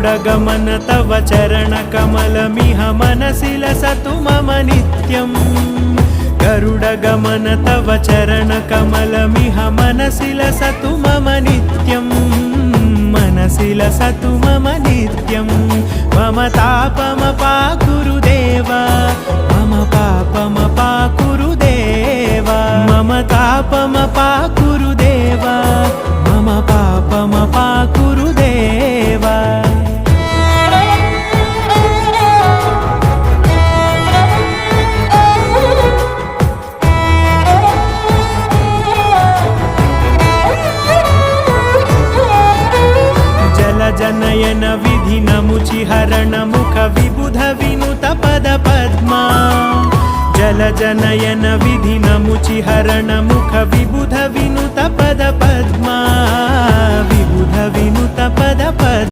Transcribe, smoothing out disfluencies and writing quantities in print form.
गरुडगमन तव चरणकमलमिह मनसि लसतु मम नित्यम् गरुडगमन तव चरणकमलमिह मनसि लसतु मम नित्यम् मनसि लसतु मम नित्यम् मम तापमपाकुरु देव मम पापमपाकुरु देव मम तापमपाकुरु देव मम पापमपाकुरु देव जनयन विधिनमुचिहरण मुख विबुध विनुत पद पद्मा जल जनयन विधिनमुचिहरण मुख विबुध विनुत पद पद्मा विबुध विनुत पद पद्मा।